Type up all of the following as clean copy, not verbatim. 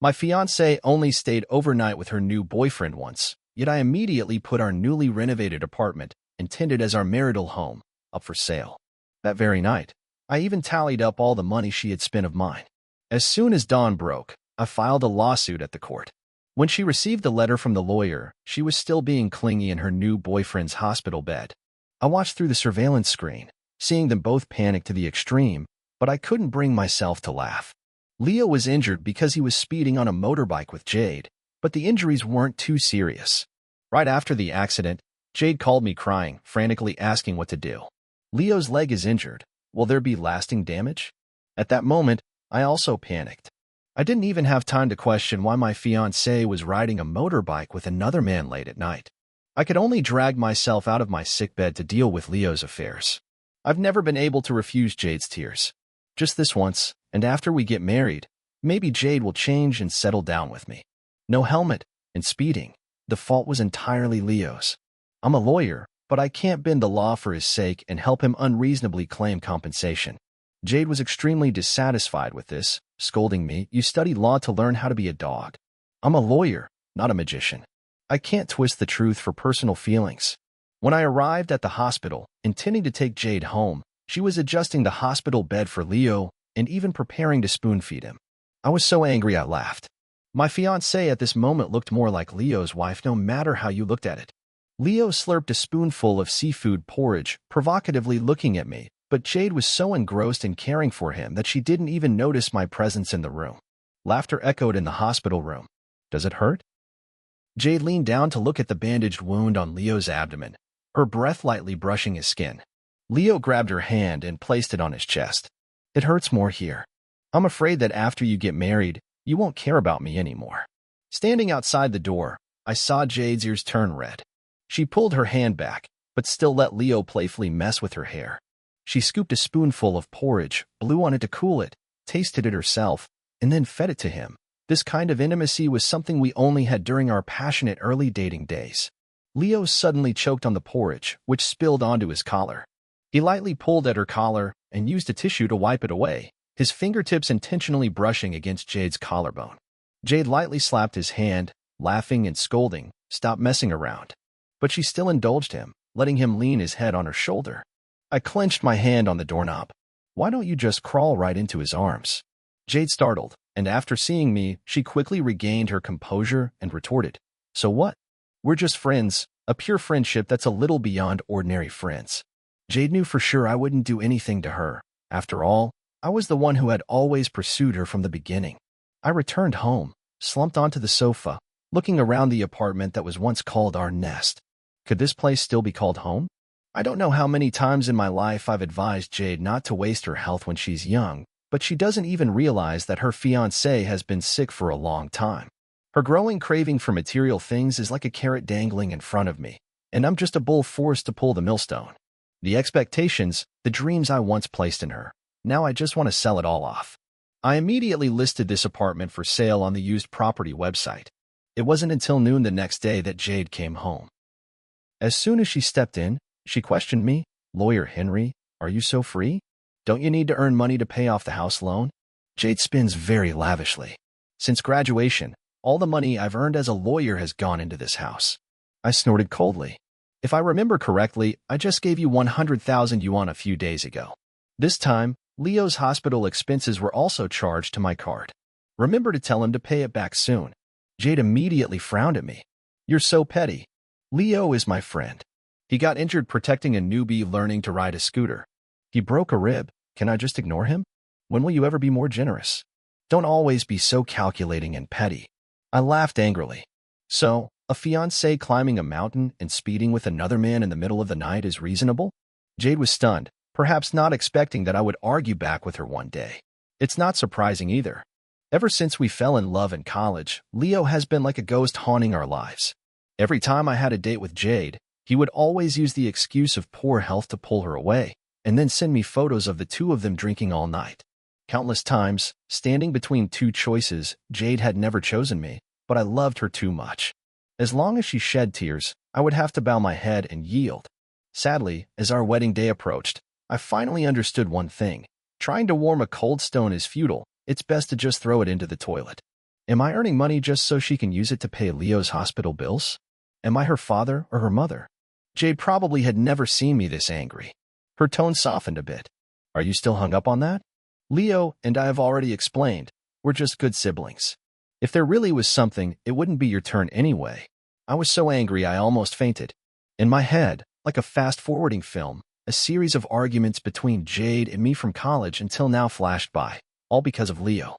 My fiancée only stayed overnight with her new boyfriend once, yet I immediately put our newly renovated apartment, intended as our marital home, up for sale. That very night, I even tallied up all the money she had spent of mine. As soon as dawn broke, I filed a lawsuit at the court. When she received the letter from the lawyer, she was still being clingy in her new boyfriend's hospital bed. I watched through the surveillance screen, seeing them both panic to the extreme, but I couldn't bring myself to laugh. Leo was injured because he was speeding on a motorbike with Jade, but the injuries weren't too serious. Right after the accident, Jade called me crying, frantically asking what to do. Leo's leg is injured. Will there be lasting damage? At that moment, I also panicked. I didn't even have time to question why my fiancée was riding a motorbike with another man late at night. I could only drag myself out of my sickbed to deal with Leo's affairs. I've never been able to refuse Jade's tears. Just this once, and after we get married, maybe Jade will change and settle down with me. No helmet and speeding. The fault was entirely Leo's. I'm a lawyer, but I can't bend the law for his sake and help him unreasonably claim compensation. Jade was extremely dissatisfied with this, scolding me, "You studied law to learn how to be a dog." I'm a lawyer, not a magician. I can't twist the truth for personal feelings. When I arrived at the hospital, intending to take Jade home, she was adjusting the hospital bed for Leo and even preparing to spoon-feed him. I was so angry I laughed. My fiancée at this moment looked more like Leo's wife no matter how you looked at it. Leo slurped a spoonful of seafood porridge, provocatively looking at me, but Jade was so engrossed in caring for him that she didn't even notice my presence in the room. Laughter echoed in the hospital room. "Does it hurt?" Jade leaned down to look at the bandaged wound on Leo's abdomen, her breath lightly brushing his skin. Leo grabbed her hand and placed it on his chest. "It hurts more here. I'm afraid that after you get married, you won't care about me anymore." Standing outside the door, I saw Jade's ears turn red. She pulled her hand back, but still let Leo playfully mess with her hair. She scooped a spoonful of porridge, blew on it to cool it, tasted it herself, and then fed it to him. This kind of intimacy was something we only had during our passionate early dating days. Leo suddenly choked on the porridge, which spilled onto his collar. He lightly pulled at her collar and used a tissue to wipe it away, his fingertips intentionally brushing against Jade's collarbone. Jade lightly slapped his hand, laughing and scolding, "Stop messing around." But she still indulged him, letting him lean his head on her shoulder. I clenched my hand on the doorknob. "Why don't you just crawl right into his arms?" Jade startled, and after seeing me, she quickly regained her composure and retorted, "So what? We're just friends, a pure friendship that's a little beyond ordinary friends." Jade knew for sure I wouldn't do anything to her. After all, I was the one who had always pursued her from the beginning. I returned home, slumped onto the sofa, looking around the apartment that was once called our nest. Could this place still be called home? I don't know how many times in my life I've advised Jade not to waste her health when she's young, but she doesn't even realize that her fiancé has been sick for a long time. Her growing craving for material things is like a carrot dangling in front of me, and I'm just a bull forced to pull the millstone. The expectations, the dreams I once placed in her, now I just want to sell it all off. I immediately listed this apartment for sale on the used property website. It wasn't until noon the next day that Jade came home. As soon as she stepped in, she questioned me, "Lawyer Henry, are you so free? Don't you need to earn money to pay off the house loan?" Jade spends very lavishly. Since graduation, all the money I've earned as a lawyer has gone into this house. I snorted coldly. If I remember correctly, I just gave you 100,000 yuan a few days ago. This time, Leo's hospital expenses were also charged to my card. Remember to tell him to pay it back soon. Jade immediately frowned at me. "You're so petty. Leo is my friend. He got injured protecting a newbie learning to ride a scooter. He broke a rib. Can I just ignore him? When will you ever be more generous? Don't always be so calculating and petty." I laughed angrily. "So, a fiancé climbing a mountain and speeding with another man in the middle of the night is reasonable?" Jade was stunned, perhaps not expecting that I would argue back with her one day. It's not surprising either. Ever since we fell in love in college, Leo has been like a ghost haunting our lives. Every time I had a date with Jade, he would always use the excuse of poor health to pull her away, and then send me photos of the two of them drinking all night. Countless times, standing between two choices, Jade had never chosen me, but I loved her too much. As long as she shed tears, I would have to bow my head and yield. Sadly, as our wedding day approached, I finally understood one thing. Trying to warm a cold stone is futile. It's best to just throw it into the toilet. Am I earning money just so she can use it to pay Leo's hospital bills? Am I her father or her mother? Jade probably had never seen me this angry. Her tone softened a bit. Are you still hung up on that? Leo and I have already explained. We're just good siblings. If there really was something, it wouldn't be your turn anyway. I was so angry I almost fainted. In my head, like a fast-forwarding film, a series of arguments between Jade and me from college until now flashed by, all because of Leo.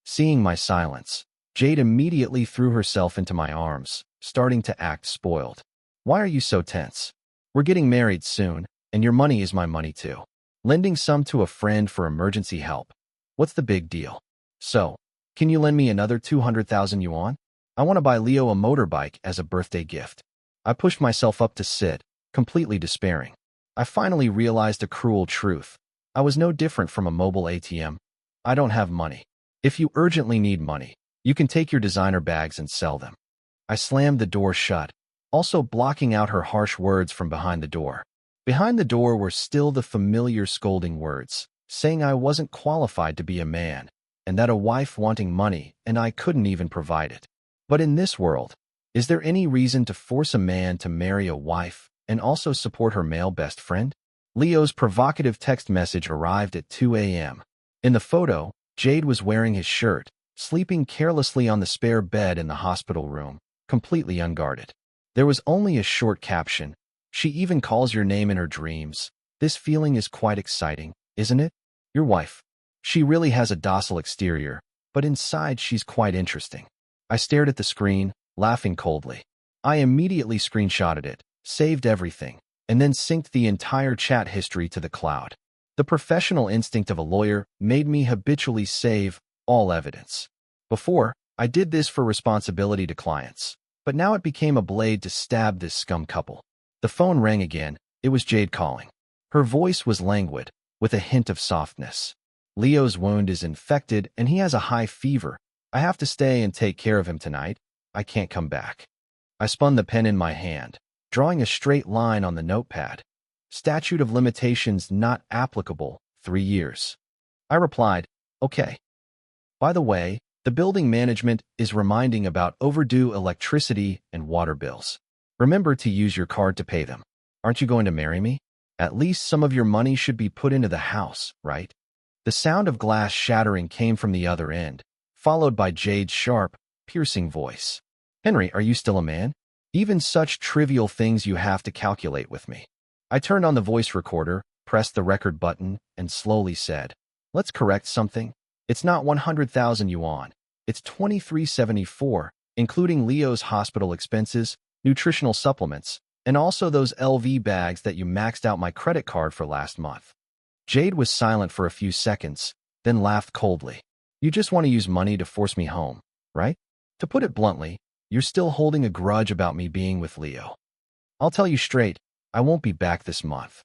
Seeing my silence, Jade immediately threw herself into my arms, starting to act spoiled. Why are you so tense? We're getting married soon, and your money is my money too. Lending some to a friend for emergency help. What's the big deal? So, can you lend me another 200,000 yuan? I want to buy Leo a motorbike as a birthday gift. I pushed myself up to sit, completely despairing. I finally realized a cruel truth. I was no different from a mobile ATM. I don't have money. If you urgently need money, you can take your designer bags and sell them. I slammed the door shut, also blocking out her harsh words from behind the door. Behind the door were still the familiar scolding words, saying I wasn't qualified to be a man, and that a wife wanting money and I couldn't even provide it. But in this world, is there any reason to force a man to marry a wife and also support her male best friend? Leo's provocative text message arrived at 2 a.m. In the photo, Jade was wearing his shirt, sleeping carelessly on the spare bed in the hospital room, completely unguarded. There was only a short caption. She even calls your name in her dreams. This feeling is quite exciting, isn't it? Your wife. She really has a docile exterior, but inside she's quite interesting. I stared at the screen, laughing coldly. I immediately screenshotted it, saved everything, and then synced the entire chat history to the cloud. The professional instinct of a lawyer made me habitually save all evidence. Before, I did this for responsibility to clients, but now it became a blade to stab this scum couple. The phone rang again. It was Jade calling. Her voice was languid, with a hint of softness. Leo's wound is infected and he has a high fever. I have to stay and take care of him tonight. I can't come back. I spun the pen in my hand, drawing a straight line on the notepad. Statute of limitations not applicable, 3 years. I replied, okay. By the way, the building management is reminding about overdue electricity and water bills. Remember to use your card to pay them. Aren't you going to marry me? At least some of your money should be put into the house, right? The sound of glass shattering came from the other end, followed by Jade's sharp, piercing voice. Henry, are you still a man? Even such trivial things you have to calculate with me. I turned on the voice recorder, pressed the record button, and slowly said, let's correct something. It's not 100,000 yuan. It's 2374, including Leo's hospital expenses, nutritional supplements, and also those LV bags that you maxed out my credit card for last month. Jade was silent for a few seconds, then laughed coldly. You just want to use money to force me home, right? To put it bluntly, you're still holding a grudge about me being with Leo. I'll tell you straight, I won't be back this month.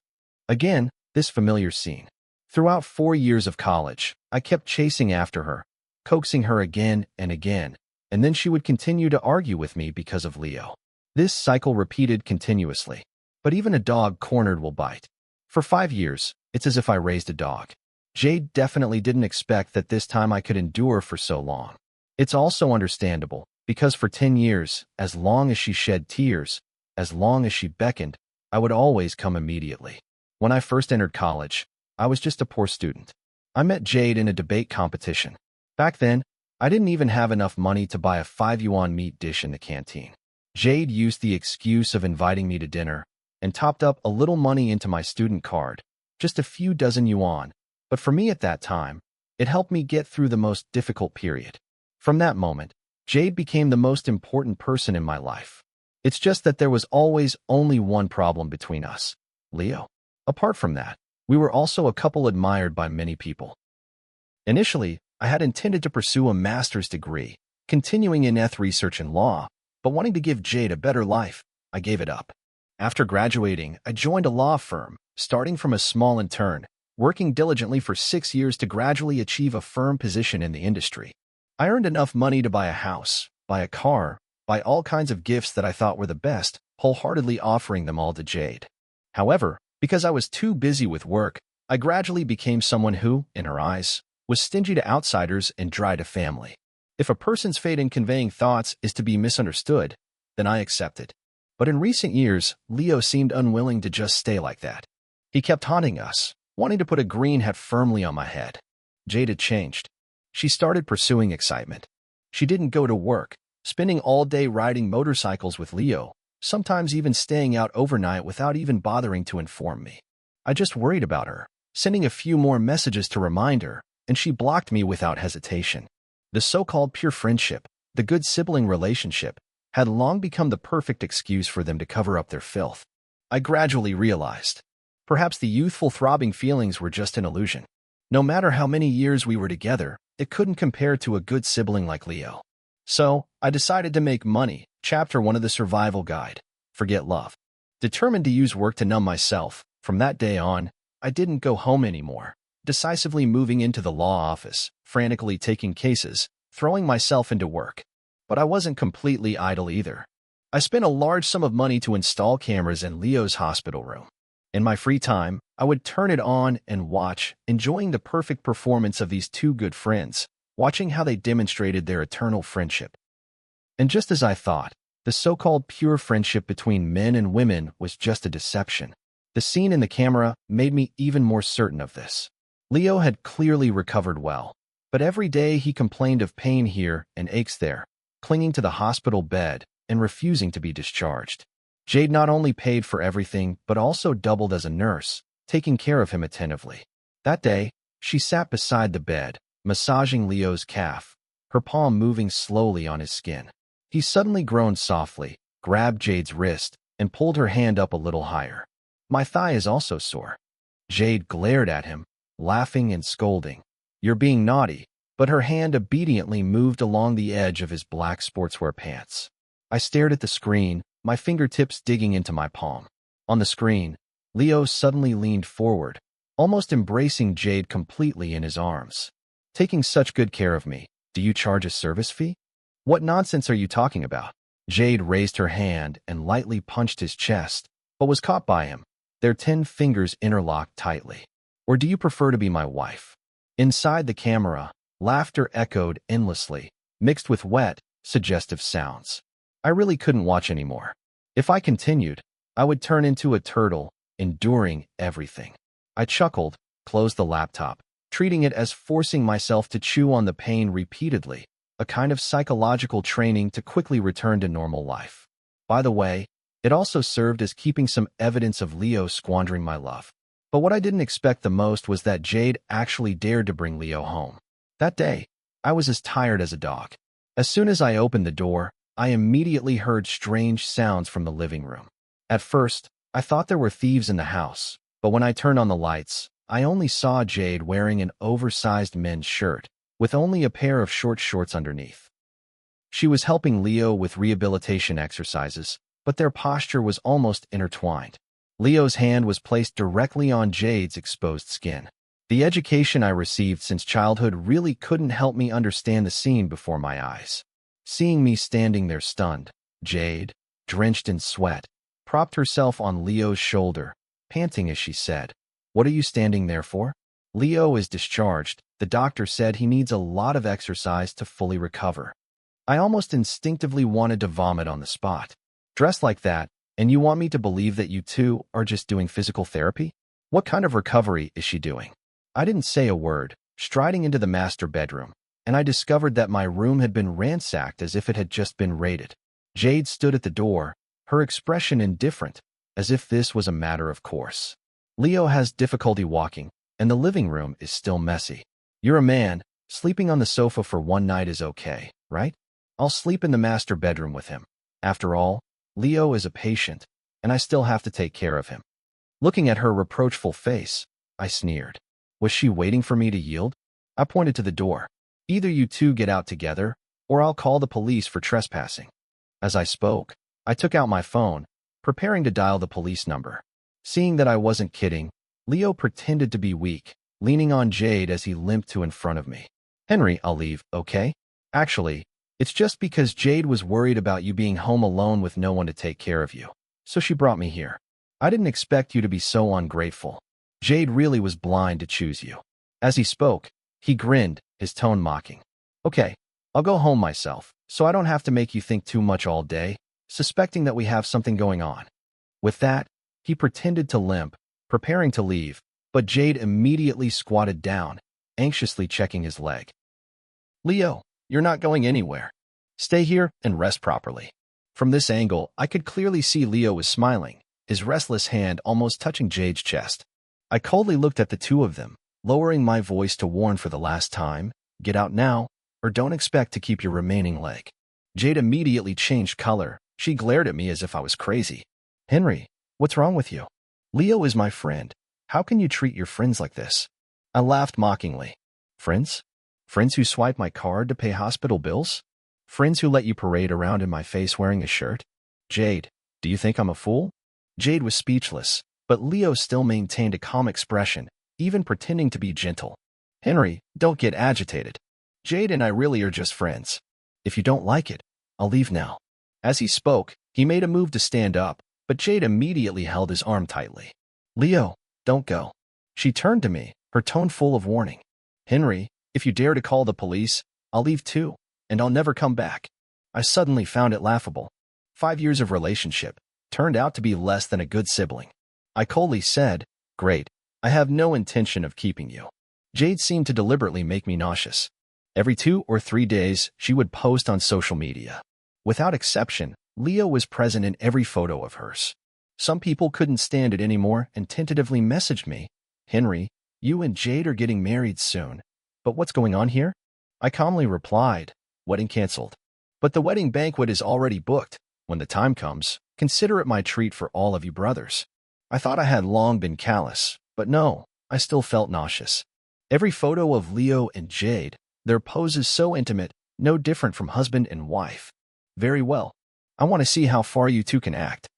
Again, this familiar scene. Throughout 4 years of college, I kept chasing after her, coaxing her again and again, and then she would continue to argue with me because of Leo. This cycle repeated continuously, but even a dog cornered will bite. For 5 years, it's as if I raised a dog. Jade definitely didn't expect that this time I could endure for so long. It's also understandable, because for 10 years, as long as she shed tears, as long as she beckoned, I would always come immediately. When I first entered college, I was just a poor student. I met Jade in a debate competition. Back then, I didn't even have enough money to buy a 5 yuan meat dish in the canteen. Jade used the excuse of inviting me to dinner and topped up a little money into my student card, just a few dozen yuan, but for me at that time, it helped me get through the most difficult period. From that moment, Jade became the most important person in my life. It's just that there was always only one problem between us, Leo. Apart from that, we were also a couple admired by many people. Initially, I had intended to pursue a master's degree, continuing in research and law, but wanting to give Jade a better life, I gave it up. After graduating, I joined a law firm, starting from a small intern, working diligently for 6 years to gradually achieve a firm position in the industry. I earned enough money to buy a house, buy a car, buy all kinds of gifts that I thought were the best, wholeheartedly offering them all to Jade. However, because I was too busy with work, I gradually became someone who, in her eyes, was stingy to outsiders and dry to family. If a person's fate in conveying thoughts is to be misunderstood, then I accept it. But in recent years, Leo seemed unwilling to just stay like that. He kept haunting us, wanting to put a green hat firmly on my head. Jade had changed. She started pursuing excitement. She didn't go to work, spending all day riding motorcycles with Leo, sometimes even staying out overnight without even bothering to inform me. I just worried about her, sending a few more messages to remind her, and she blocked me without hesitation. The so-called pure friendship, the good sibling relationship, had long become the perfect excuse for them to cover up their filth. I gradually realized, perhaps the youthful throbbing feelings were just an illusion. No matter how many years we were together, it couldn't compare to a good sibling like Leo. So, I decided to make money, Chapter 1 of the Survival Guide, Forget Love. Determined to use work to numb myself, from that day on, I didn't go home anymore, decisively moving into the law office, frantically taking cases, throwing myself into work. But I wasn't completely idle either. I spent a large sum of money to install cameras in Leo's hospital room. In my free time, I would turn it on and watch, enjoying the perfect performance of these two good friends, watching how they demonstrated their eternal friendship. And just as I thought, the so-called pure friendship between men and women was just a deception. The scene in the camera made me even more certain of this. Leo had clearly recovered well, but every day he complained of pain here and aches there, clinging to the hospital bed and refusing to be discharged. Jade not only paid for everything, but also doubled as a nurse, taking care of him attentively. That day, she sat beside the bed, massaging Leo's calf, her palm moving slowly on his skin. He suddenly groaned softly, grabbed Jade's wrist, and pulled her hand up a little higher. My thigh is also sore. Jade glared at him, laughing and scolding. You're being naughty, but her hand obediently moved along the edge of his black sportswear pants. I stared at the screen, my fingertips digging into my palm. On the screen, Leo suddenly leaned forward, almost embracing Jade completely in his arms. Taking such good care of me, do you charge a service fee? What nonsense are you talking about? Jade raised her hand and lightly punched his chest, but was caught by him, their 10 fingers interlocked tightly. Or do you prefer to be my wife? Inside the camera, laughter echoed endlessly, mixed with wet, suggestive sounds. I really couldn't watch anymore. If I continued, I would turn into a turtle, enduring everything. I chuckled, closed the laptop, treating it as forcing myself to chew on the pain repeatedly, a kind of psychological training to quickly return to normal life. By the way, it also served as keeping some evidence of Leo squandering my love. But what I didn't expect the most was that Jade actually dared to bring Leo home. That day, I was as tired as a dog. As soon as I opened the door, I immediately heard strange sounds from the living room. At first, I thought there were thieves in the house, but when I turned on the lights, I only saw Jade wearing an oversized men's shirt, with only a pair of short shorts underneath. She was helping Leo with rehabilitation exercises, but their posture was almost intertwined. Leo's hand was placed directly on Jade's exposed skin. The education I received since childhood really couldn't help me understand the scene before my eyes. Seeing me standing there stunned, Jade, drenched in sweat, propped herself on Leo's shoulder, panting as she said, "What are you standing there for? Leo is discharged. The doctor said he needs a lot of exercise to fully recover." I almost instinctively wanted to vomit on the spot. Dressed like that, and you want me to believe that you two are just doing physical therapy? What kind of recovery is she doing? I didn't say a word, striding into the master bedroom, and I discovered that my room had been ransacked as if it had just been raided. Jade stood at the door, her expression indifferent, as if this was a matter of course. Leo has difficulty walking, and the living room is still messy. You're a man, sleeping on the sofa for one night is okay, right? I'll sleep in the master bedroom with him. After all, Leo is a patient, and I still have to take care of him. Looking at her reproachful face, I sneered. Was she waiting for me to yield? I pointed to the door. Either you two get out together, or I'll call the police for trespassing. As I spoke, I took out my phone, preparing to dial the police number. Seeing that I wasn't kidding, Leo pretended to be weak, leaning on Jade as he limped to in front of me. "Henry, I'll leave, okay? Actually, it's just because Jade was worried about you being home alone with no one to take care of you. So she brought me here. I didn't expect you to be so ungrateful. Jade really was blind to choose you." As he spoke, he grinned, his tone mocking. "Okay, I'll go home myself, so I don't have to make you think too much all day, suspecting that we have something going on. With that, he pretended to limp, preparing to leave, but Jade immediately squatted down, anxiously checking his leg. Leo, you're not going anywhere. Stay here and rest properly. From this angle, I could clearly see Leo was smiling, his restless hand almost touching Jade's chest. I coldly looked at the two of them, lowering my voice to warn for the last time, get out now, or don't expect to keep your remaining leg. Jade immediately changed color. She glared at me as if I was crazy. Henry, what's wrong with you? Leo is my friend. How can you treat your friends like this? I laughed mockingly. Friends? Friends who swipe my card to pay hospital bills? Friends who let you parade around in my face wearing a shirt? Jade, do you think I'm a fool? Jade was speechless, but Leo still maintained a calm expression, even pretending to be gentle. Henry, don't get agitated. Jade and I really are just friends. If you don't like it, I'll leave now. As he spoke, he made a move to stand up, but Jade immediately held his arm tightly. Leo, don't go. She turned to me, her tone full of warning. Henry, if you dare to call the police, I'll leave too, and I'll never come back. I suddenly found it laughable. 5 years of relationship turned out to be less than a good sibling. I coldly said, Great, I have no intention of keeping you. Jade seemed to deliberately make me nauseous. Every 2 or 3 days, she would post on social media. Without exception, Leo was present in every photo of hers. Some people couldn't stand it anymore and tentatively messaged me, Henry, you and Jade are getting married soon. But what's going on here? I calmly replied, wedding canceled. But the wedding banquet is already booked. When the time comes, consider it my treat for all of you brothers. I thought I had long been callous, but no, I still felt nauseous. Every photo of Leo and Jade, their poses so intimate, no different from husband and wife. Very well. I want to see how far you two can act.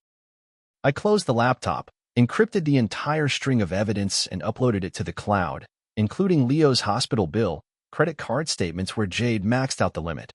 I closed the laptop, encrypted the entire string of evidence and uploaded it to the cloud, including Leo's hospital bill, credit card statements where Jade maxed out the limit,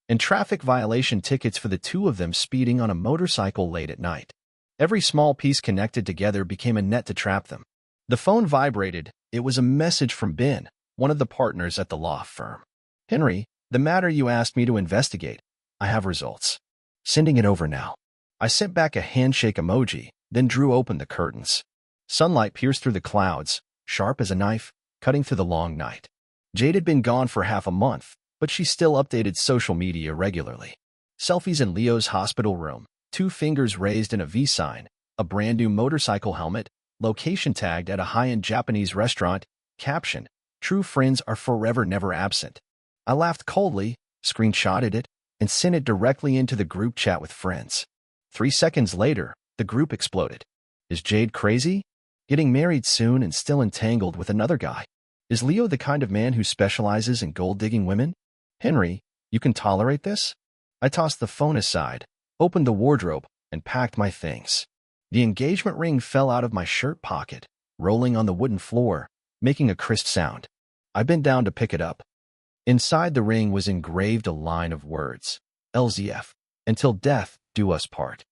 and traffic violation tickets for the two of them speeding on a motorcycle late at night. Every small piece connected together became a net to trap them. The phone vibrated. It was a message from Ben, one of the partners at the law firm. Henry, the matter you asked me to investigate. I have results. Sending it over now. I sent back a handshake emoji, then drew open the curtains. Sunlight pierced through the clouds, sharp as a knife, cutting through the long night. Jade had been gone for half a month, but she still updated social media regularly. Selfies in Leo's hospital room, 2 fingers raised in a V sign, a brand new motorcycle helmet, location tagged at a high-end Japanese restaurant, caption, true friends are forever never absent. I laughed coldly, screenshotted it, and sent it directly into the group chat with friends. 3 seconds later, the group exploded. Is Jade crazy? Getting married soon and still entangled with another guy? Is Leo the kind of man who specializes in gold-digging women? Henry, you can tolerate this? I tossed the phone aside, opened the wardrobe, and packed my things. The engagement ring fell out of my shirt pocket, rolling on the wooden floor, making a crisp sound. I bent down to pick it up. Inside the ring was engraved a line of words, LZF, until death do us part.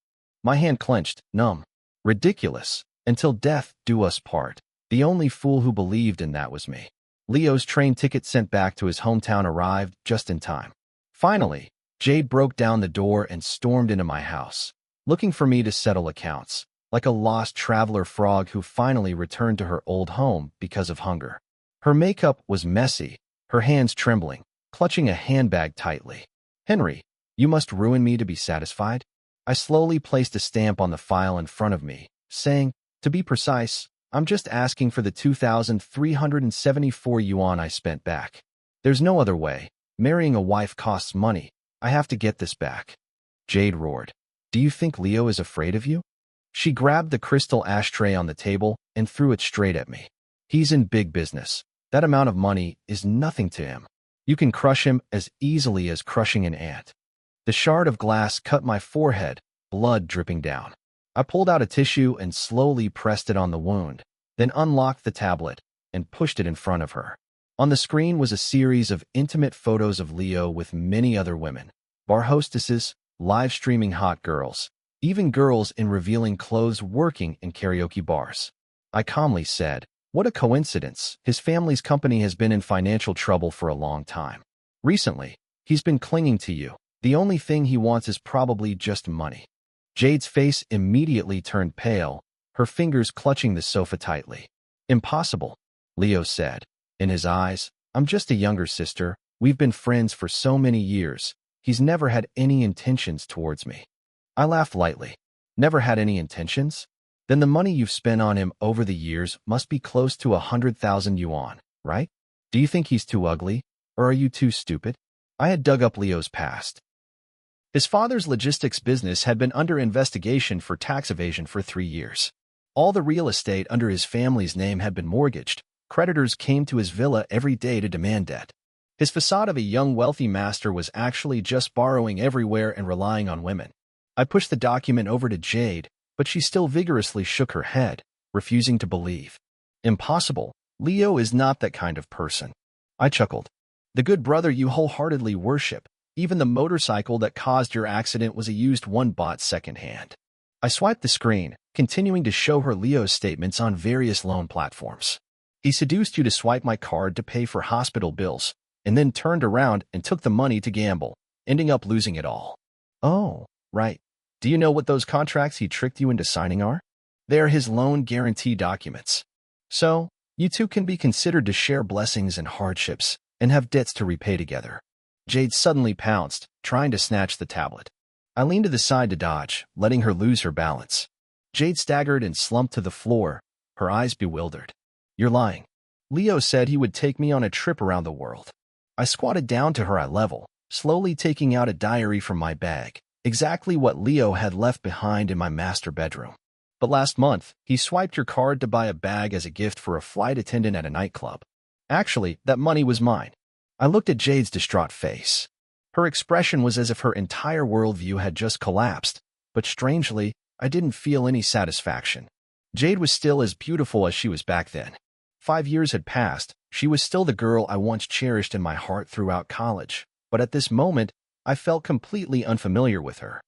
My hand clenched, numb. Ridiculous, until death do us part. The only fool who believed in that was me. Leo's train ticket sent back to his hometown arrived just in time. Finally, Jade broke down the door and stormed into my house, looking for me to settle accounts, like a lost traveler frog who finally returned to her old home because of hunger. Her makeup was messy, her hands trembling, clutching a handbag tightly. Henry, you must ruin me to be satisfied? I slowly placed a stamp on the file in front of me, saying, to be precise, I'm just asking for the 2,374 yuan I spent back. There's no other way. Marrying a wife costs money. I have to get this back. Jade roared. Do you think Leo is afraid of you? She grabbed the crystal ashtray on the table and threw it straight at me. He's in big business. That amount of money is nothing to him. You can crush him as easily as crushing an ant. The shard of glass cut my forehead, blood dripping down. I pulled out a tissue and slowly pressed it on the wound, then unlocked the tablet and pushed it in front of her. On the screen was a series of intimate photos of Leo with many other women, bar hostesses, live streaming hot girls, even girls in revealing clothes working in karaoke bars. I calmly said, what a coincidence. His family's company has been in financial trouble for a long time. Recently, He's been clinging to you. The only thing he wants is probably just money. Jade's face immediately turned pale, her fingers clutching the sofa tightly. Impossible, Leo said. In his eyes, I'm just a younger sister. We've been friends for so many years. He's never had any intentions towards me. I laughed lightly. Never had any intentions? Then the money you've spent on him over the years must be close to 100,000 yuan, right? Do you think he's too ugly? Or are you too stupid? I had dug up Leo's past. His father's logistics business had been under investigation for tax evasion for 3 years. All the real estate under his family's name had been mortgaged. Creditors came to his villa every day to demand debt. His facade of a young wealthy master was actually just borrowing everywhere and relying on women. I pushed the document over to Jade, but she still vigorously shook her head, refusing to believe. Impossible. Leo is not that kind of person. I chuckled. The good brother you wholeheartedly worship. Even the motorcycle that caused your accident was a used one bought secondhand. I swiped the screen, continuing to show her Leo's statements on various loan platforms. He seduced you to swipe my card to pay for hospital bills, and then turned around and took the money to gamble, ending up losing it all. Oh, right. Do you know what those contracts he tricked you into signing are? They are his loan guarantee documents. So, you two can be considered to share blessings and hardships, and have debts to repay together. Jade suddenly pounced, trying to snatch the tablet. I leaned to the side to dodge, letting her lose her balance. Jade staggered and slumped to the floor, her eyes bewildered. You're lying. Leo said he would take me on a trip around the world. I squatted down to her eye level, slowly taking out a diary from my bag, exactly what Leo had left behind in my master bedroom. But last month, he swiped your card to buy a bag as a gift for a flight attendant at a nightclub. Actually, that money was mine. I looked at Jade's distraught face. Her expression was as if her entire worldview had just collapsed, but strangely, I didn't feel any satisfaction. Jade was still as beautiful as she was back then. 5 years had passed, she was still the girl I once cherished in my heart throughout college, but at this moment, I felt completely unfamiliar with her.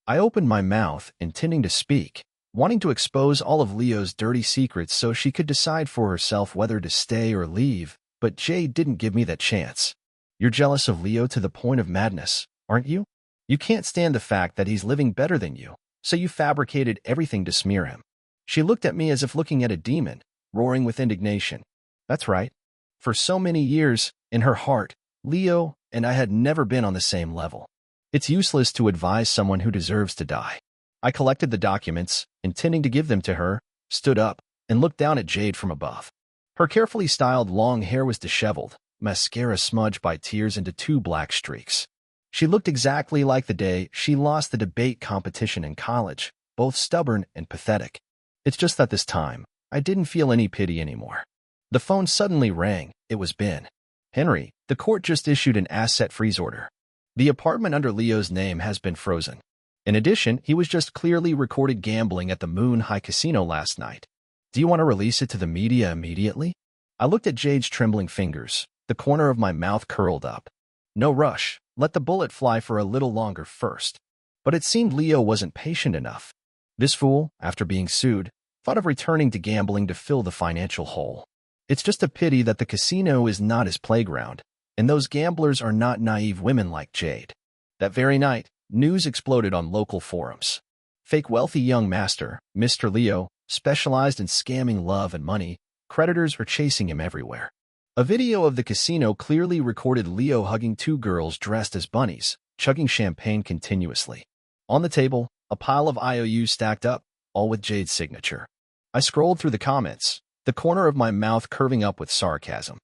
I opened my mouth, intending to speak, wanting to expose all of Leo's dirty secrets so she could decide for herself whether to stay or leave, but Jade didn't give me that chance. You're jealous of Leo to the point of madness, aren't you? You can't stand the fact that he's living better than you, so you fabricated everything to smear him. She looked at me as if looking at a demon, roaring with indignation. That's right. For so many years, in her heart, Leo and I had never been on the same level. It's useless to advise someone who deserves to die. I collected the documents, intending to give them to her, stood up, and looked down at Jade from above. Her carefully styled long hair was disheveled, mascara smudged by tears into 2 black streaks. She looked exactly like the day she lost the debate competition in college, both stubborn and pathetic. It's just that this time, I didn't feel any pity anymore. The phone suddenly rang. It was Ben. Henry, the court just issued an asset freeze order. The apartment under Leo's name has been frozen. In addition, he was just clearly recorded gambling at the Moon High Casino last night. Do you want to release it to the media immediately? I looked at Jade's trembling fingers. The corner of my mouth curled up. No rush. Let the bullet fly for a little longer first. But it seemed Leo wasn't patient enough. This fool, after being sued, thought of returning to gambling to fill the financial hole. It's just a pity that the casino is not his playground, and those gamblers are not naive women like Jade. That very night, news exploded on local forums. Fake wealthy young master, Mr. Leo, specialized in scamming love and money. Creditors are chasing him everywhere. A video of the casino clearly recorded Leo hugging 2 girls dressed as bunnies, chugging champagne continuously. On the table, a pile of IOUs stacked up, all with Jade's signature. I scrolled through the comments, the corner of my mouth curving up with sarcasm.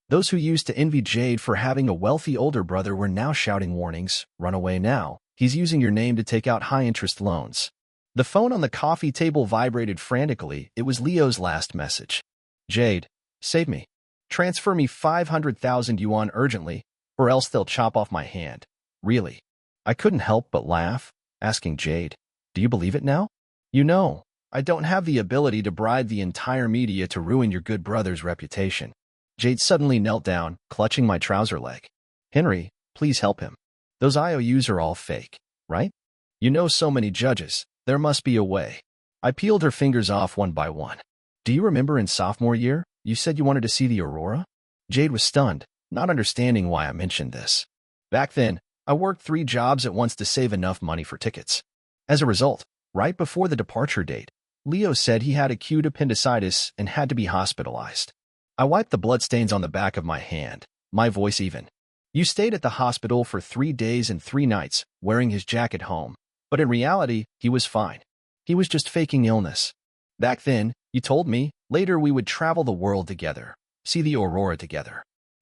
Those who used to envy Jade for having a wealthy older brother were now shouting warnings, run away now, he's using your name to take out high-interest loans. The phone on the coffee table vibrated frantically. It was Leo's last message. Jade, save me. Transfer me 500,000 yuan urgently, or else they'll chop off my hand. Really? I couldn't help but laugh, asking Jade, do you believe it now? You know, I don't have the ability to bribe the entire media to ruin your good brother's reputation. Jade suddenly knelt down, clutching my trouser leg. Henry, please help him. Those IOUs are all fake, right? You know so many judges. There must be a way. I peeled her fingers off one by one. Do you remember in sophomore year, you said you wanted to see the aurora? Jade was stunned. not understanding why I mentioned this. Back then, I worked 3 jobs at once to save enough money for tickets. As a result, right before the departure date, Leo said he had acute appendicitis and had to be hospitalized. I wiped the bloodstains on the back of my hand, my voice even. You stayed at the hospital for 3 days and 3 nights, wearing his jacket home. But in reality, he was fine. He was just faking illness. Back then, you told me, later we would travel the world together, see the aurora together.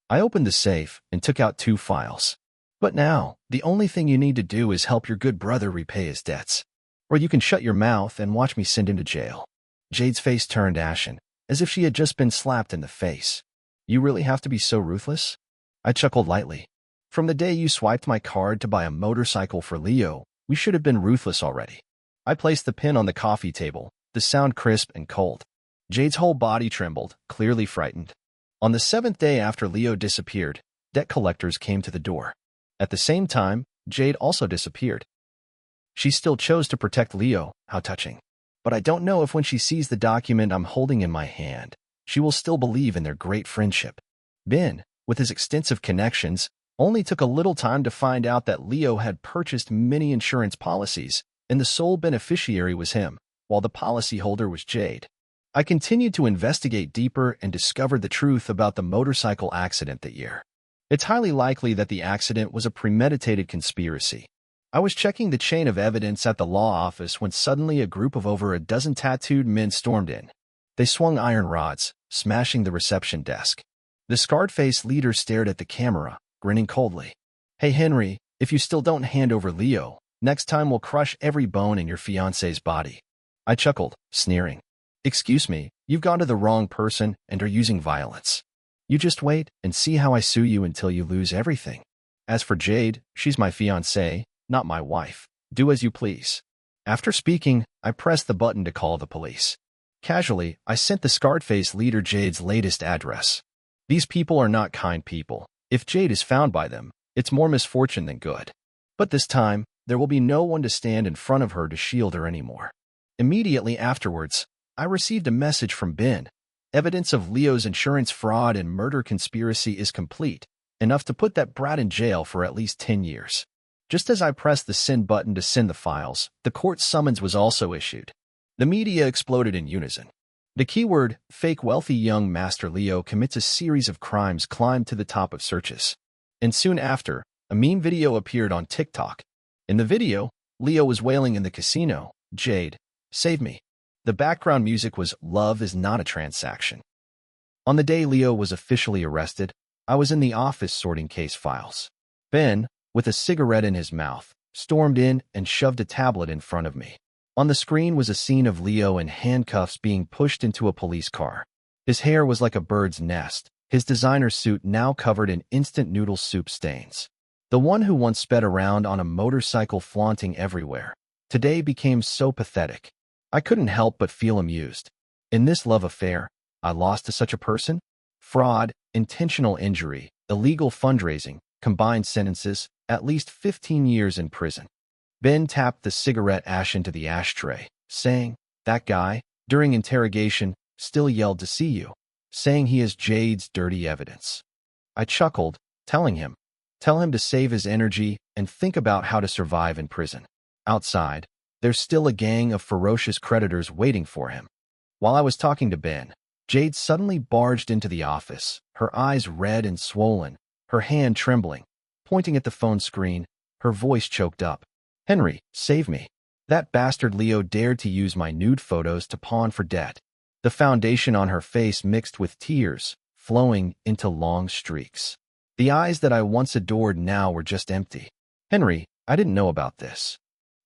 I opened the safe and took out 2 files. But now, the only thing you need to do is help your good brother repay his debts. Or you can shut your mouth and watch me send him to jail. Jade's face turned ashen, as if she had just been slapped in the face. You really have to be so ruthless? I chuckled lightly. From the day you swiped my card to buy a motorcycle for Leo, we should have been ruthless already. I placed the pin on the coffee table, the sound crisp and cold. Jade's whole body trembled, clearly frightened. On the 7th day after Leo disappeared, debt collectors came to the door. At the same time, Jade also disappeared. She still chose to protect Leo, how touching. But I don't know if when she sees the document I'm holding in my hand, she will still believe in their great friendship. Ben, with his extensive connections, only took a little time to find out that Leo had purchased many insurance policies, and the sole beneficiary was him, while the policyholder was Jade. I continued to investigate deeper and discovered the truth about the motorcycle accident that year. It's highly likely that the accident was a premeditated conspiracy. I was checking the chain of evidence at the law office when suddenly a group of over a dozen tattooed men stormed in. They swung iron rods, smashing the reception desk. The scarred-faced leader stared at the camera, grinning coldly. Hey Henry, if you still don't hand over Leo, next time we'll crush every bone in your fiancé's body. I chuckled, sneering. Excuse me, you've gone to the wrong person and are using violence. You just wait and see how I sue you until you lose everything. As for Jade, she's my fiancée, not my wife. Do as you please. After speaking, I pressed the button to call the police. Casually, I sent the scarred-faced leader Jade's latest address. These people are not kind people. If Jade is found by them, it's more misfortune than good. But this time, there will be no one to stand in front of her to shield her anymore. Immediately afterwards, I received a message from Ben. Evidence of Leo's insurance fraud and murder conspiracy is complete, enough to put that brat in jail for at least 10 years. Just as I pressed the send button to send the files, the court summons was also issued. The media exploded in unison. The keyword, fake wealthy young Master Leo commits a series of crimes climbed to the top of searches. And soon after, a meme video appeared on TikTok. In the video, Leo was wailing in the casino, Jade, save me. The background music was Love is Not a Transaction. On the day Leo was officially arrested, I was in the office sorting case files. Ben, with a cigarette in his mouth, stormed in and shoved a tablet in front of me. On the screen was a scene of Leo in handcuffs being pushed into a police car. His hair was like a bird's nest, his designer suit now covered in instant noodle soup stains. The one who once sped around on a motorcycle flaunting everywhere, today became so pathetic. I couldn't help but feel amused. In this love affair, I lost to such a person? Fraud, intentional injury, illegal fundraising, combined sentences, at least 15 years in prison. Ben tapped the cigarette ash into the ashtray, saying, that guy, during interrogation, still yelled to see you, saying he is Jade's dirty evidence. I chuckled, telling him, tell him to save his energy and think about how to survive in prison. Outside, there's still a gang of ferocious creditors waiting for him. While I was talking to Ben, Jade suddenly barged into the office, her eyes red and swollen, her hand trembling, pointing at the phone screen, her voice choked up. Henry, save me. That bastard Leo dared to use my nude photos to pawn for debt. The foundation on her face mixed with tears, flowing into long streaks. The eyes that I once adored now were just empty. Henry, I didn't know about this.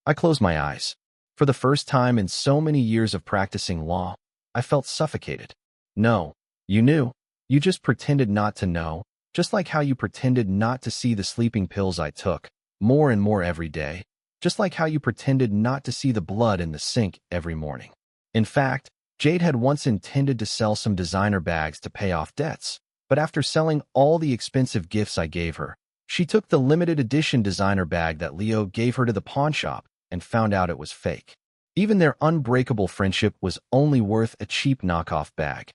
I closed my eyes. For the first time in so many years of practicing law, I felt suffocated. No, you knew. You just pretended not to know, just like how you pretended not to see the sleeping pills I took, more and more every day, just like how you pretended not to see the blood in the sink every morning. In fact, Jade had once intended to sell some designer bags to pay off debts, but after selling all the expensive gifts I gave her, she took the limited edition designer bag that Leo gave her to the pawn shop and found out it was fake. Even their unbreakable friendship was only worth a cheap knockoff bag.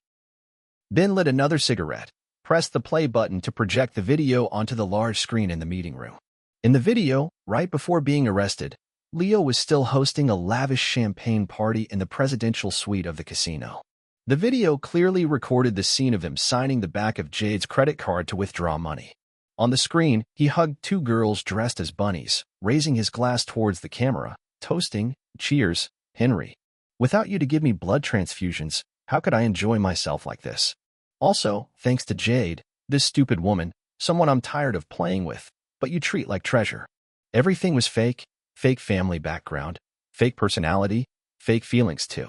Ben lit another cigarette, pressed the play button to project the video onto the large screen in the meeting room. In the video, right before being arrested, Leo was still hosting a lavish champagne party in the presidential suite of the casino. The video clearly recorded the scene of him signing the back of Jade's credit card to withdraw money. On the screen, he hugged two girls dressed as bunnies, raising his glass towards the camera, toasting, "Cheers, Henry. Without you to give me blood transfusions, how could I enjoy myself like this? Also, thanks to Jade, this stupid woman, someone I'm tired of playing with, but you treat like treasure." Everything was fake family background, fake personality, fake feelings too.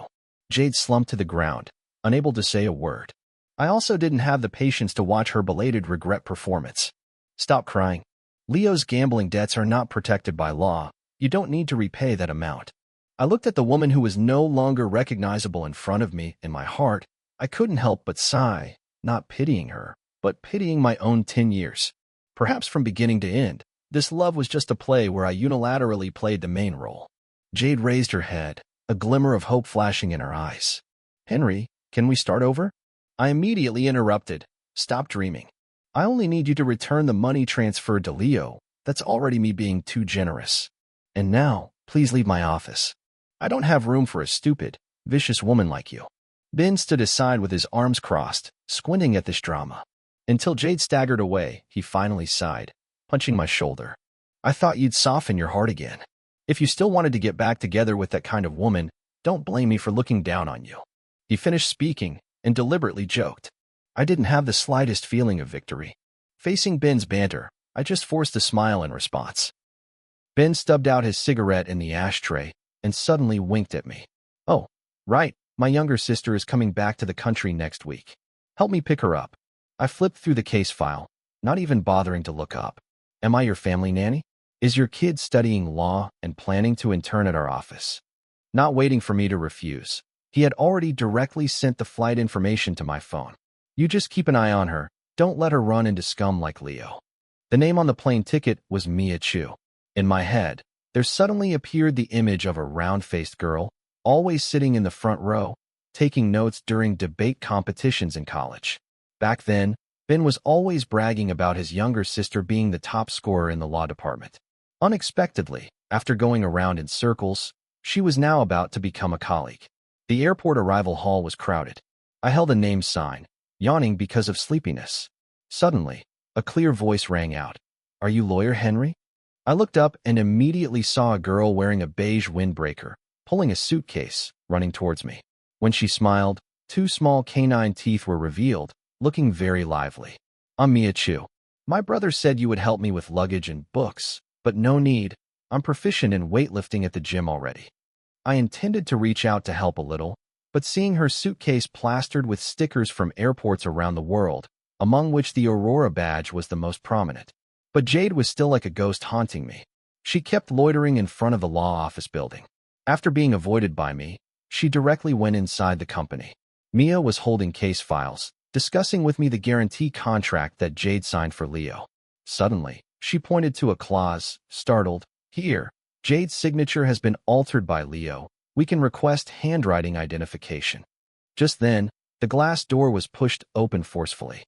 Jade slumped to the ground, unable to say a word. I also didn't have the patience to watch her belated regret performance. Stop crying. Leo's gambling debts are not protected by law. You don't need to repay that amount. I looked at the woman who was no longer recognizable in front of me. In my heart, I couldn't help but sigh, not pitying her, but pitying my own 10 years. Perhaps from beginning to end, this love was just a play where I unilaterally played the main role. Jade raised her head, a glimmer of hope flashing in her eyes. "Henry, can we start over?" I immediately interrupted. "Stop dreaming. I only need you to return the money transferred to Leo. That's already me being too generous. And now, please leave my office. I don't have room for a stupid, vicious woman like you." Ben stood aside with his arms crossed, squinting at this drama. Until Jade staggered away, he finally sighed, punching my shoulder. "I thought you'd soften your heart again. If you still wanted to get back together with that kind of woman, don't blame me for looking down on you." He finished speaking and deliberately joked. I didn't have the slightest feeling of victory. Facing Ben's banter, I just forced a smile in response. Ben stubbed out his cigarette in the ashtray and suddenly winked at me. "Oh, right, my younger sister is coming back to the country next week. Help me pick her up." I flipped through the case file, not even bothering to look up. "Am I your family nanny? Is your kid studying law and planning to intern at our office?" Not waiting for me to refuse, he had already directly sent the flight information to my phone. "You just keep an eye on her. Don't let her run into scum like Leo." The name on the plane ticket was Mia Chu. In my head, there suddenly appeared the image of a round-faced girl, always sitting in the front row, taking notes during debate competitions in college. Back then, Ben was always bragging about his younger sister being the top scorer in the law department. Unexpectedly, after going around in circles, she was now about to become a colleague. The airport arrival hall was crowded. I held a name sign, yawning because of sleepiness. Suddenly, a clear voice rang out. "Are you lawyer Henry?" I looked up and immediately saw a girl wearing a beige windbreaker, pulling a suitcase, running towards me. When she smiled, two small canine teeth were revealed, looking very lively. "I'm Mia Chu. My brother said you would help me with luggage and books, but no need. I'm proficient in weightlifting at the gym already." I intended to reach out to help a little, but seeing her suitcase plastered with stickers from airports around the world, among which the Aurora badge was the most prominent. But Jade was still like a ghost haunting me. She kept loitering in front of the law office building. After being avoided by me, she directly went inside the company. Mia was holding case files, discussing with me the guarantee contract that Jade signed for Leo. Suddenly, she pointed to a clause, startled. "Here, Jade's signature has been altered by Leo. We can request handwriting identification." Just then, the glass door was pushed open forcefully.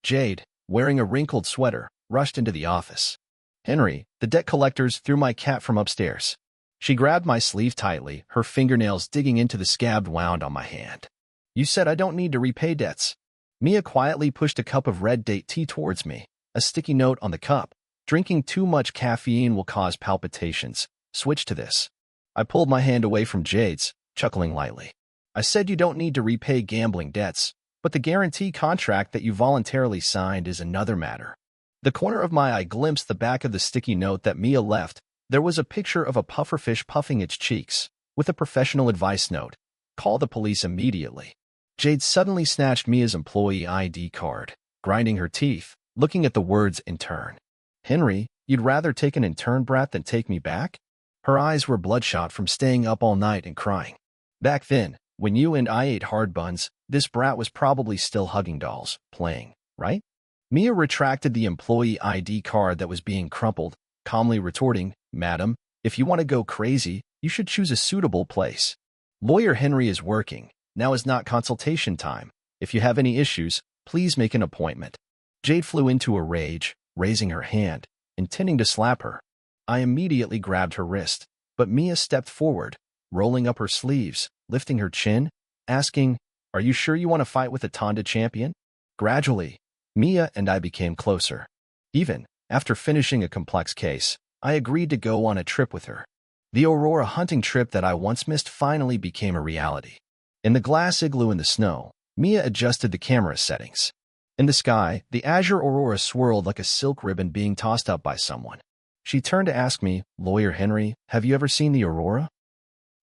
Jade, wearing a wrinkled sweater, rushed into the office. "Henry, the debt collectors threw my cat from upstairs." She grabbed my sleeve tightly, her fingernails digging into the scabbed wound on my hand. "You said I don't need to repay debts." Mia quietly pushed a cup of red date tea towards me, a sticky note on the cup. "Drinking too much caffeine will cause palpitations. Switch to this." I pulled my hand away from Jade's, chuckling lightly. "I said you don't need to repay gambling debts, but the guarantee contract that you voluntarily signed is another matter." The corner of my eye glimpsed the back of the sticky note that Mia left. There was a picture of a pufferfish puffing its cheeks, with a professional advice note. "Call the police immediately." Jade suddenly snatched Mia's employee ID card, grinding her teeth, looking at the words intern. "Henry, you'd rather take an intern brat than take me back?" Her eyes were bloodshot from staying up all night and crying. "Back then, when you and I ate hard buns, this brat was probably still hugging dolls, playing, right?" Mia retracted the employee ID card that was being crumpled, calmly retorting, "Madam, if you want to go crazy, you should choose a suitable place. Lawyer Henry is working. Now is not consultation time. If you have any issues, Please make an appointment. Jade flew into a rage, raising her hand, intending to slap her. I immediately grabbed her wrist, but Mia stepped forward, rolling up her sleeves, lifting her chin, asking, "Are you sure you want to fight with a Tonda champion?" Gradually, Mia and I became closer. Even after finishing a complex case, I agreed to go on a trip with her. The Aurora hunting trip that I once missed finally became a reality. In the glass igloo in the snow, Mia adjusted the camera settings. In the sky, the azure aurora swirled like a silk ribbon being tossed up by someone. She turned to ask me, "Lawyer Henry, have you ever seen the aurora?"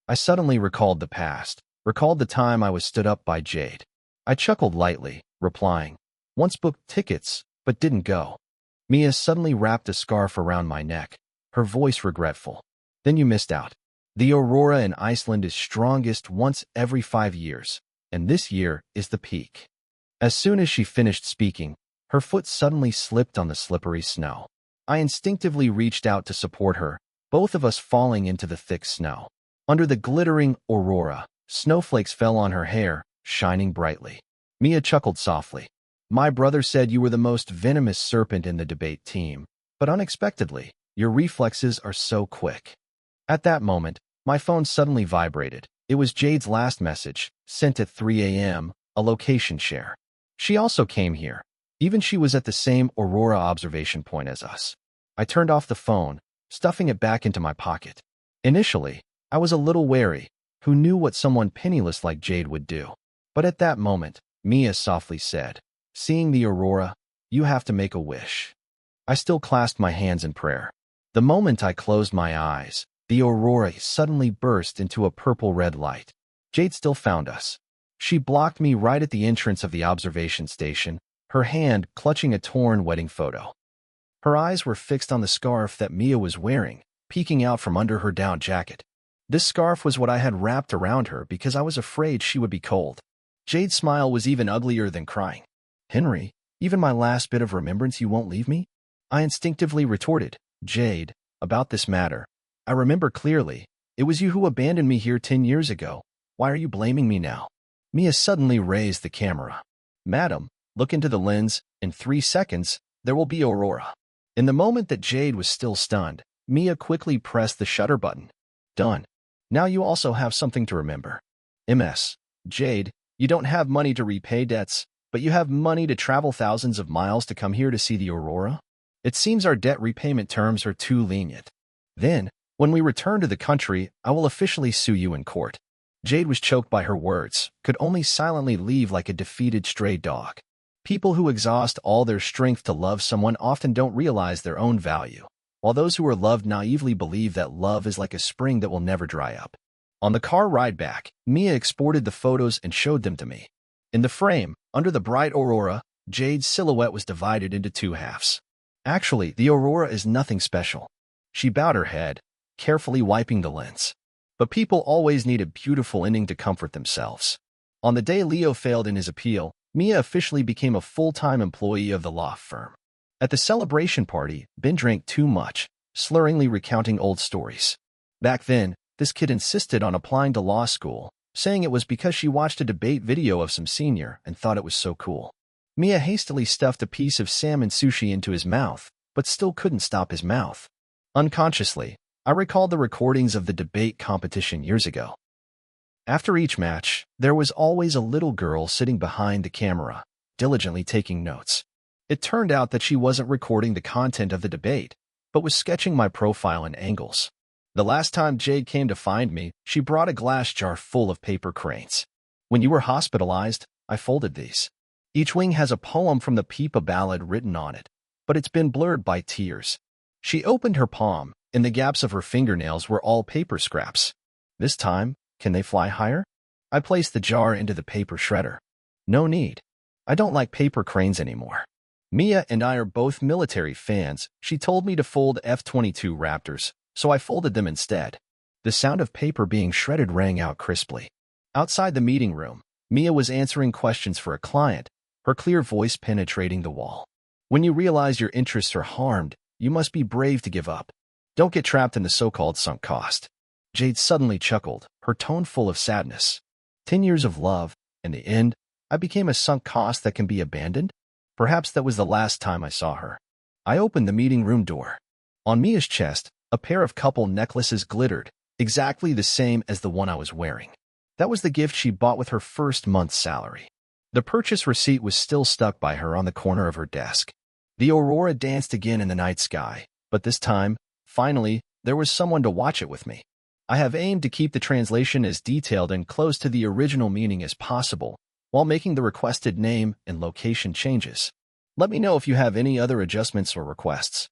I suddenly recalled the past, recalled the time I was stood up by Jade. I chuckled lightly, replying, "Once booked tickets, but didn't go." Mia suddenly wrapped a scarf around my neck, her voice regretful. "Then you missed out. The aurora in Iceland is strongest once every 5 years, and this year is the peak." As soon as she finished speaking, her foot suddenly slipped on the slippery snow. I instinctively reached out to support her, both of us falling into the thick snow. Under the glittering aurora, snowflakes fell on her hair, shining brightly. Mia chuckled softly. "My brother said you were the most venomous serpent in the debate team, but unexpectedly, your reflexes are so quick." At that moment, my phone suddenly vibrated. It was Jade's last message, sent at 3 a.m., a location share. She also came here. Even she was at the same aurora observation point as us. I turned off the phone, stuffing it back into my pocket. Initially, I was a little wary. Who knew what someone penniless like Jade would do? But at that moment, Mia softly said, "Seeing the aurora, you have to make a wish." I still clasped my hands in prayer. The moment I closed my eyes, the aurora suddenly burst into a purple-red light. Jade still found us. She blocked me right at the entrance of the observation station, her hand clutching a torn wedding photo. Her eyes were fixed on the scarf that Mia was wearing, peeking out from under her down jacket. This scarf was what I had wrapped around her because I was afraid she would be cold. Jade's smile was even uglier than crying. "Henry, even my last bit of remembrance you won't leave me?" I instinctively retorted, "Jade, about this matter. I remember clearly. It was you who abandoned me here 10 years ago. Why are you blaming me now?" Mia suddenly raised the camera. "Madam, look into the lens. In 3 seconds, there will be aurora." In the moment that Jade was still stunned, Mia quickly pressed the shutter button. "Done. Now you also have something to remember. MS. Jade, you don't have money to repay debts, but you have money to travel thousands of miles to come here to see the aurora? It seems our debt repayment terms are too lenient. Then, when we return to the country, I will officially sue you in court." Jade was choked by her words, could only silently leave like a defeated stray dog. People who exhaust all their strength to love someone often don't realize their own value, while those who are loved naively believe that love is like a spring that will never dry up. On the car ride back, Mia exported the photos and showed them to me. In the frame, under the bright aurora, Jade's silhouette was divided into 2 halves. Actually, the aurora is nothing special. She bowed her head, carefully wiping the lens. But people always need a beautiful ending to comfort themselves. On the day Leo failed in his appeal, Mia officially became a full-time employee of the law firm. At the celebration party, Ben drank too much, slurringly recounting old stories. Back then, this kid insisted on applying to law school, saying it was because she watched a debate video of some senior and thought it was so cool. Mia hastily stuffed a piece of salmon sushi into his mouth, but still couldn't stop his mouth. Unconsciously, I recalled the recordings of the debate competition years ago. After each match, there was always a little girl sitting behind the camera, diligently taking notes. It turned out that she wasn't recording the content of the debate, but was sketching my profile and angles. The last time Jade came to find me, she brought a glass jar full of paper cranes. "When you were hospitalized, I folded these. Each wing has a poem from the Peepa ballad written on it, but it's been blurred by tears." She opened her palm. In the gaps of her fingernails were all paper scraps. "This time, can they fly higher?" I placed the jar into the paper shredder. "No need. I don't like paper cranes anymore." Mia and I are both military fans. She told me to fold F-22 Raptors, so I folded them instead. The sound of paper being shredded rang out crisply. Outside the meeting room, Mia was answering questions for a client, her clear voice penetrating the wall. "When you realize your interests are harmed, you must be brave to give up. Don't get trapped in the so-called sunk cost." Jade suddenly chuckled, her tone full of sadness. 10 years of love, and the end, I became a sunk cost that can be abandoned? Perhaps that was the last time I saw her. I opened the meeting room door. On Mia's chest, a pair of couple necklaces glittered, exactly the same as the one I was wearing. That was the gift she bought with her first month's salary. The purchase receipt was still stuck by her on the corner of her desk. The aurora danced again in the night sky, but this time, finally, there was someone to watch it with me. I have aimed to keep the translation as detailed and close to the original meaning as possible, while making the requested name and location changes. Let me know if you have any other adjustments or requests.